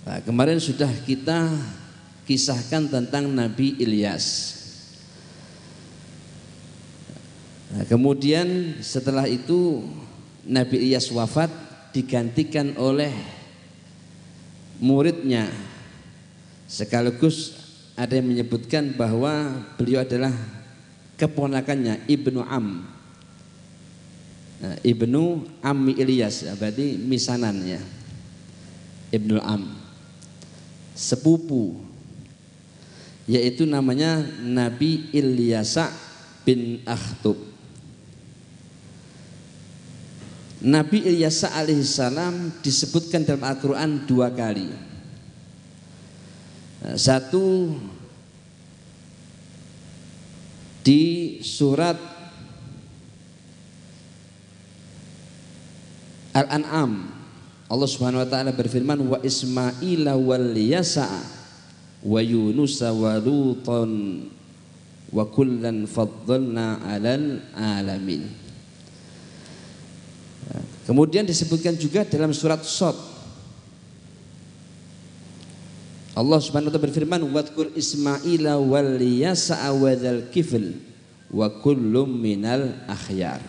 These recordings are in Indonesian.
Nah, kemarin sudah kita kisahkan tentang Nabi Ilyas. Nah, kemudian setelah itu Nabi Ilyas wafat, digantikan oleh muridnya, sekaligus ada yang menyebutkan bahwa beliau adalah keponakannya, Ibnu Am. Nah, Ibnu Ammi Ilyas, berarti misanannya, Ibnu Am, sepupu, yaitu namanya Nabi Ilyasa bin Akhtub. Nabi Ilyasa alaihissalam disebutkan dalam Al-Quran 2 kali. Satu di surat Al-An'am, Allah Subhanahu wa taala berfirman, wa Ismaila wal Yasa wa Yunus wa Lutan wa kullan faddalna 'alal alamin. Kemudian disebutkan juga dalam surat Shad, Allah Subhanahu wa taala berfirman, wadkur Ismaila wal Yasa wa dzal kifl wa kullum minal akhyar.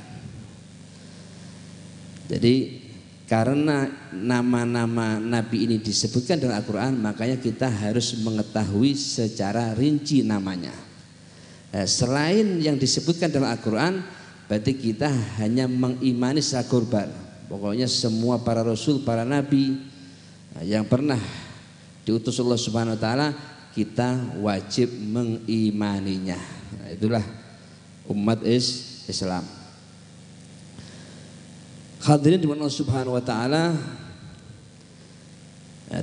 Jadi karena nama-nama nabi ini disebutkan dalam Al-Quran, makanya kita harus mengetahui secara rinci namanya. Selain yang disebutkan dalam Al-Quran, berarti kita hanya mengimani secara global. Pokoknya semua para rasul, para nabi yang pernah diutus Allah Subhanahu wa taala, kita wajib mengimaninya. Nah, itulah umat Islam. Hadirin di Allah Subhanahu wa taala,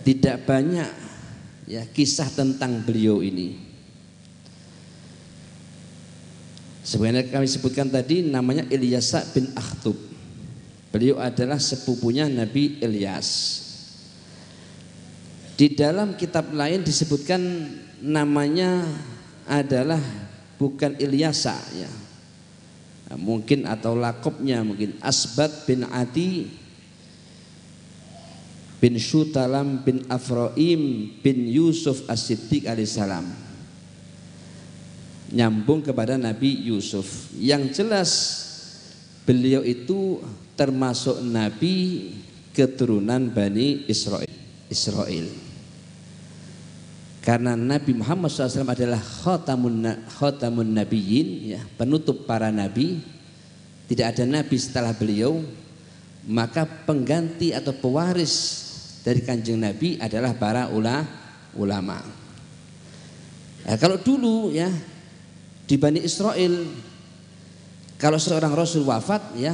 tidak banyak ya kisah tentang beliau ini. Sebenarnya kami sebutkan tadi namanya Ilyasa bin Akhtub. Beliau adalah sepupunya Nabi Ilyas. Di dalam kitab lain disebutkan namanya adalah bukan Ilyasa ya. Mungkin atau lakopnya mungkin Asbat bin Adi bin Syutalam bin Afraim bin Yusuf As-Siddiq alaihissalam, nyambung kepada Nabi Yusuf. Yang jelas beliau itu termasuk nabi keturunan Bani Israel. Karena Nabi Muhammad SAW adalah khatamun nabiyyin ya, penutup para nabi, tidak ada nabi setelah beliau, maka pengganti atau pewaris dari kanjeng Nabi adalah para ulama. Nah, kalau dulu ya di Bani Israel, kalau seorang rasul wafat ya,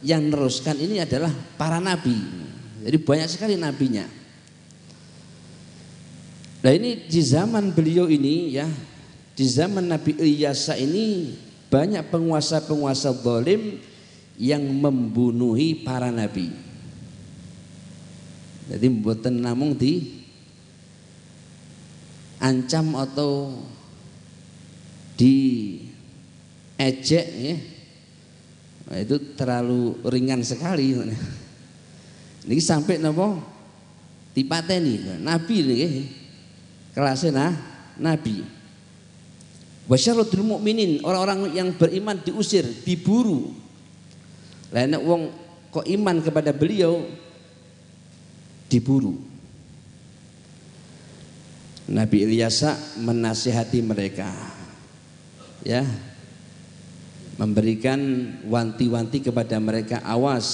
yang meneruskan ini adalah para nabi. Jadi banyak sekali nabinya. Nah ini di zaman beliau ini ya, di zaman Nabi Ilyasa ini banyak penguasa-penguasa zalim yang membunuhi para nabi. Jadi mboten namung di ancam atau diejek ya. Nah, itu terlalu ringan sekali. Ini sampai napa dipateni nabi niki. Kelasnya nabi. Wasyaratul mukminin, orang-orang yang beriman diusir, diburu. Lah nek wong kok iman kepada beliau diburu. Nabi Ilyasa menasihati mereka. Ya. Memberikan wanti-wanti kepada mereka, awas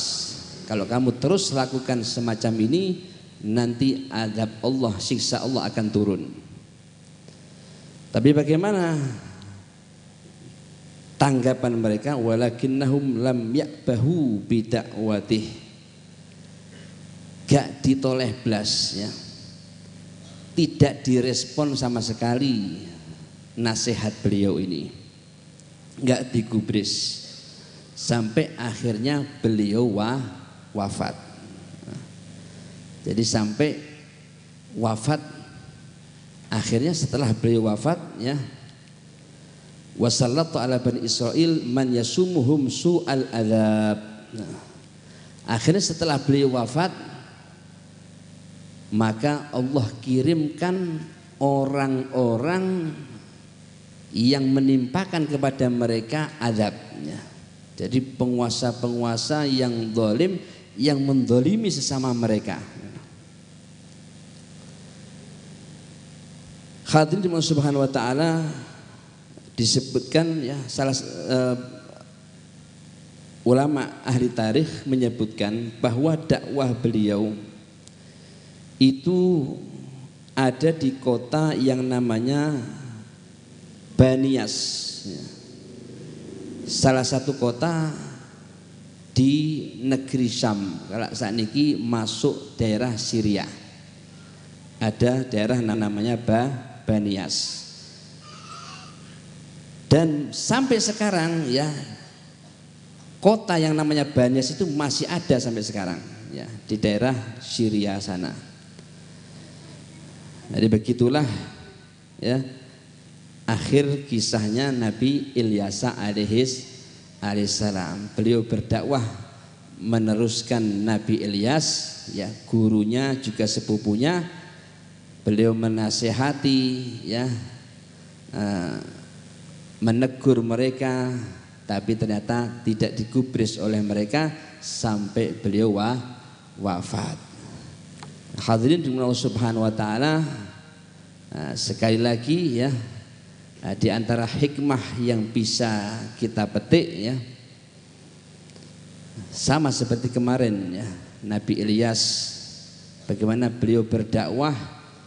kalau kamu terus lakukan semacam ini, nanti azab Allah, siksa Allah akan turun. Tapi bagaimana tanggapan mereka? Walakinnahum lam ya'bahu bidakwatih, gak ditoleh blas ya, tidak direspon sama sekali nasihat beliau ini, gak digubris sampai akhirnya beliau wafat. Jadi sampai wafat, akhirnya setelah beliau wafat ya, wasallatu ala bani Israel man yasumuhum su'al adzab. Nah, akhirnya setelah beliau wafat, maka Allah kirimkan orang-orang yang menimpakan kepada mereka azabnya. Jadi penguasa-penguasa yang zalim, yang mendolimi sesama mereka. Hadirin dimana subhanahu wa ta'ala, disebutkan ya, salah ulama ahli tarikh menyebutkan bahwa dakwah beliau itu ada di kota yang namanya Banias, salah satu kota di negeri Syam. Kalau saat ini masuk daerah Syria, ada daerah namanya Banias. Dan sampai sekarang ya, kota yang namanya Banias itu masih ada sampai sekarang ya, di daerah Syria sana. Jadi begitulah ya akhir kisahnya Nabi Ilyasa alaihissalam. Beliau berdakwah meneruskan Nabi Ilyas ya, gurunya juga sepupunya. Beliau menasehati ya, menegur mereka, tapi ternyata tidak digubris oleh mereka sampai beliau wafat. Hadirin Allah subhanahu wa ta'ala, sekali lagi ya, di antara hikmah yang bisa kita petik ya, sama seperti kemarin ya, Nabi Ilyas, bagaimana beliau berdakwah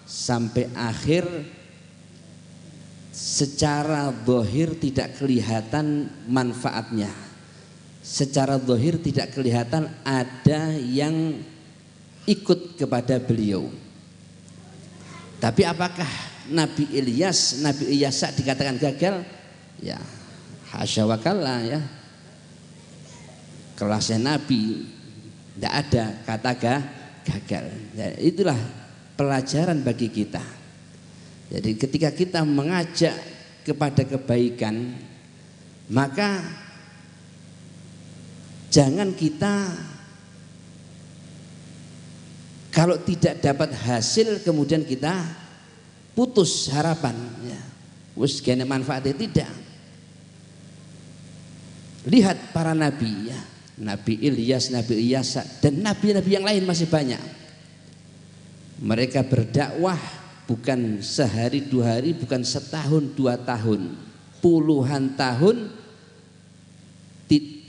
sampai akhir, secara zahir tidak kelihatan manfaatnya, secara zahir tidak kelihatan ada yang ikut kepada beliau. Tapi apakah Nabi Ilyas dikatakan gagal? Ya, hasya wa kalla ya. Kelasnya Nabi tidak ada kata gagal. Ya, itulah pelajaran bagi kita. Jadi ketika kita mengajak kepada kebaikan, maka jangan kita kalau tidak dapat hasil kemudian kita putus harapan ya. Wis gene manfaatnya, tidak. Lihat para nabi ya, Nabi Ilyas, Nabi Ilyasa, dan nabi-nabi yang lain masih banyak. Mereka berdakwah bukan sehari dua hari, bukan setahun dua tahun, puluhan tahun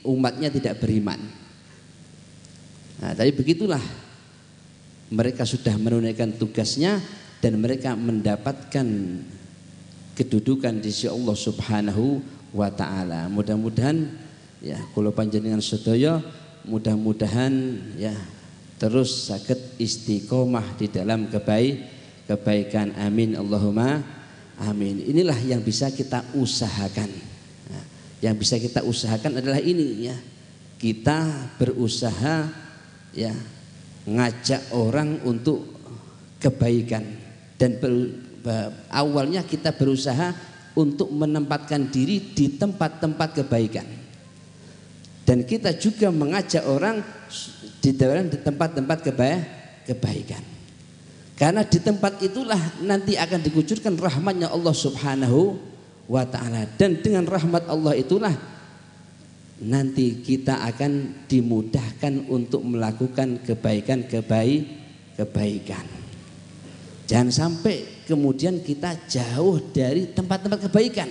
umatnya tidak beriman. Nah, tapi begitulah mereka sudah menunaikan tugasnya dan mereka mendapatkan kedudukan di sisi Allah Subhanahu wa ta'ala. Mudah-mudahan ya kula panjenengan sedaya mudah-mudahan ya terus saged istiqomah di dalam kebaikan. Amin Allahumma amin. Inilah yang bisa kita usahakan. Nah, yang bisa kita usahakan adalah ini ya. Kita berusaha ya ngajak orang untuk kebaikan, dan awalnya kita berusaha untuk menempatkan diri di tempat-tempat kebaikan, dan kita juga mengajak orang di tempat-tempat kebaikan, karena di tempat itulah nanti akan dikucurkan rahmatnya Allah Subhanahu wa ta'ala, dan dengan rahmat Allah itulah nanti kita akan dimudahkan untuk melakukan kebaikan. Jangan sampai kemudian kita jauh dari tempat-tempat kebaikan.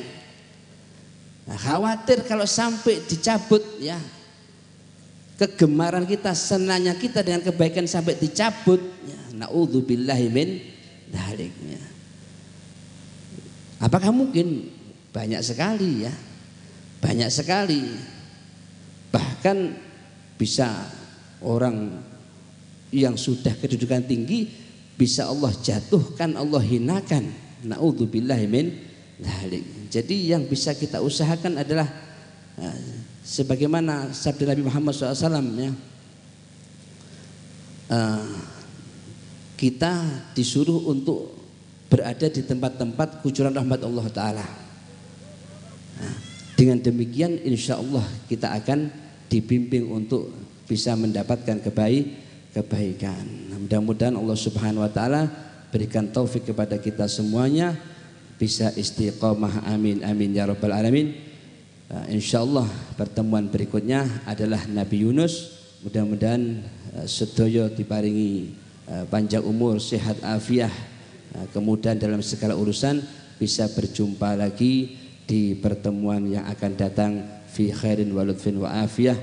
Nah, khawatir kalau sampai dicabut ya kegemaran kita, senangnya kita dengan kebaikan sampai dicabut ya, naudzubillahi min dzalik ya. Apakah mungkin? Banyak sekali ya, banyak sekali. Bahkan bisa orang yang sudah kedudukan tinggi bisa Allah jatuhkan, Allah hinakan. Naudzubillahi min dzalik. Jadi yang bisa kita usahakan adalah sebagaimana sabda Nabi Muhammad SAW ya, kita disuruh untuk berada di tempat-tempat kucuran rahmat Allah Ta'ala. Dengan demikian insya Allah kita akan dibimbing untuk bisa mendapatkan kebaikan. Mudah-mudahan Allah Subhanahu wa taala berikan taufik kepada kita semuanya bisa istiqomah, amin amin ya rabbal alamin. Insyaallah pertemuan berikutnya adalah Nabi Yunus. Mudah-mudahan sedaya diparingi panjang umur, sehat afiah, kemudahan dalam segala urusan, bisa berjumpa lagi di pertemuan yang akan datang fi khairin wa lutfin wa afiyah.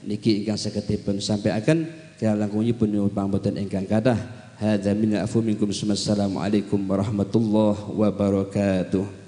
Niki ingkang sagedipun sampai akan kalangkungipun pamboten ingkang kathah. Hadza minna afu minkum. Assalamualaikum warahmatullahi wabarakatuh.